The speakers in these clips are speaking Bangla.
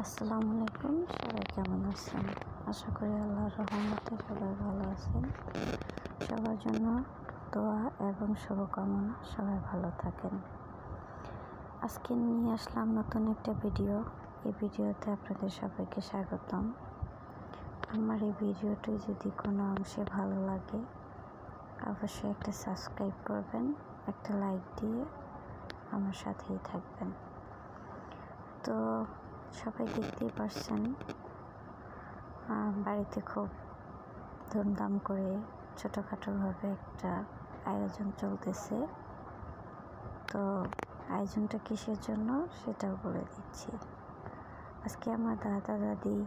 আসসালামু আলাইকুম। সবাই কেমন আছেন? আশা করি আল্লাহর রহমতে সবাই ভালো আছেন। সবার জন্য দোয়া এবং শুভকামনা, সবাই ভালো থাকেন। আজকে নিয়ে আসলাম নতুন একটা ভিডিও। এই ভিডিওতে আপনাদের সবাইকে স্বাগতম। আমার এই ভিডিওটি যদি কোনো অংশে ভালো লাগে অবশ্যই একটা সাবস্ক্রাইব করবেন, একটা লাইক দিয়ে আমার সাথেই থাকবেন। তো সবাই দেখতেই পারছেন বাড়িতে খুব ধুমধাম করে ছোটোখাটোভাবে একটা আয়োজন চলতেছে। তো আয়োজনটা কিসের জন্য সেটাও বলে দিচ্ছি। আজকে আমার দাদা দাদি,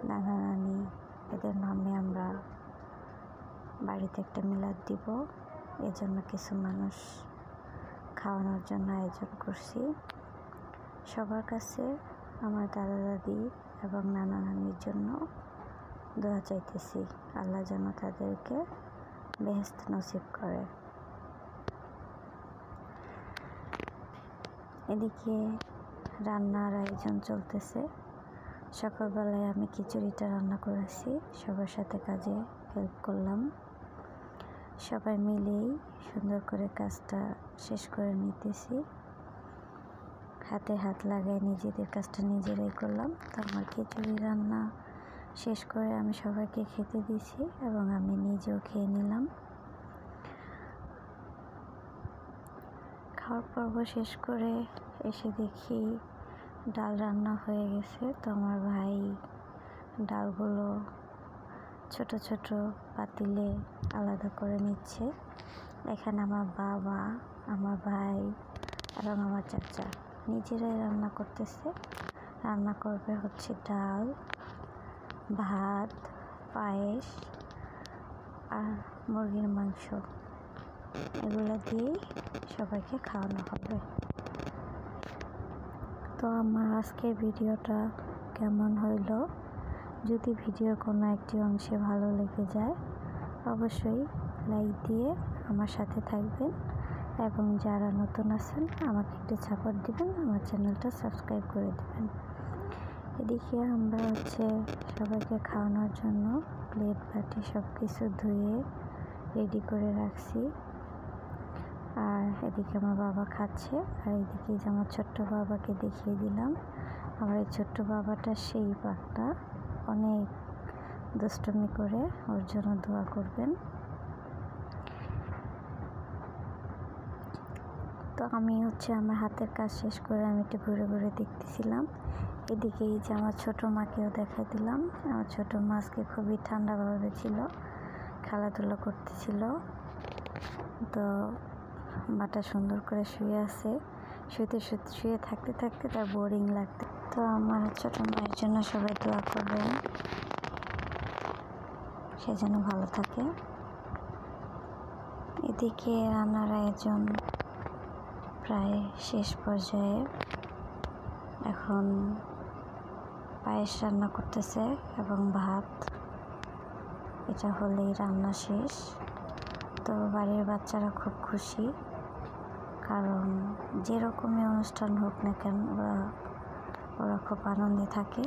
নানা নানি এদের নামে আমরা বাড়িতে একটা মিলাদ দিব। এজন্য কিছু মানুষ খাওয়ানোর জন্য আয়োজন করছি। সবার কাছে আমার দাদা দাদি এবং নানা নানির জন্য দোয়া চাইতেছি, আল্লাহ যেন তাদেরকে বেহেশত নসিব করে। এদিকে রান্নার আয়োজন চলতেছে। সকালবেলায় আমি খিচুড়িটা রান্না করেছি, সবার সাথে কাজে হেল্প করলাম। সবাই মিলেই সুন্দর করে কাজটা শেষ করে নিতেছি। হাতে হাত লাগাই নিজেদের কাজটা নিজেরাই করলাম। তো আমার খিচুড়ি রান্না শেষ করে আমি সবাইকে খেতে দিয়েছি এবং আমি নিজেও খেয়ে নিলাম। খাওয়ার পর্ব শেষ করে এসে দেখি ডাল রান্না হয়ে গেছে। তো আমার ভাই ডালগুলো ছোট ছোট পাতিলে আলাদা করে নিচ্ছে। এখানে আমার বাবা, আমার ভাই এবং আমার চাচা নিজেরাই রান্না করতেছে। রান্না করবে হচ্ছে ডাল, ভাত, পায়েস আর মুরগির মাংস। এগুলো দিয়েই সবাইকে খাওয়ানো হবে। তো আমার আজকের ভিডিওটা কেমন হইল? যদি ভিডিওর কোনো একটি অংশে ভালো লেগে যায় অবশ্যই লাইক দিয়ে আমার সাথে থাকবেন এবং যারা নতুন আছেন আমাকে একটু সাপোর্ট দিবেন, আমার চ্যানেলটা সাবস্ক্রাইব করে দেবেন। এদিকে আমরা সবাইকে খাওয়ানোর জন্য প্লেট বাটি সব কিছু ধুয়ে রেডি করে রাখছি। আর এদিকে আমার বাবা খাচ্ছে, আর এদিকে যে আমার ছোট্ট বাবাকে দেখিয়ে দিলাম। আমার এই ছোট্ট বাবাটা সেই পাকটা, অনেক দুষ্টুমি করে, ওর জন্য দোয়া করবেন। তো আমি আমার হাতের কাজ শেষ করে আমি একটু ঘুরে ঘুরে দেখতেছিলাম। এদিকে এই যে আমার ছোটো মাকেও দেখাই দিলাম। আমার ছোটো মা আজকে খুবই ঠান্ডাভাবে ছিল, খেলাধুলা করতেছিল। তো মাটা সুন্দর করে শুয়ে আছে। শুয়ে থাকতে থাকতে তার বোরিং লাগতো। তো আমার ছোটো মায়ের জন্য সবাই দোয়া করবেন, সে যেন ভালো থাকে। এদিকে রান্নার আয়োজন প্রায় শেষ পর্যায়ে। এখন পায়েস রান্না করতেছে এবং ভাত। এটা হলেই রান্না শেষ। তো বাড়ির বাচ্চারা খুব খুশি, কারণ যেরকমই অনুষ্ঠান হোক না কেন ওরা খুব আনন্দে থাকে।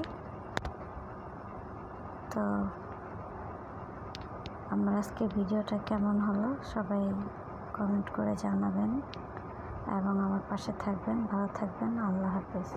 তো আমার আজকের ভিডিওটা কেমন হলো সবাই কমেন্ট করে জানাবেন এবং আমার পাশে থাকবেন। ভালো থাকবেন। আল্লাহ হাফেজ।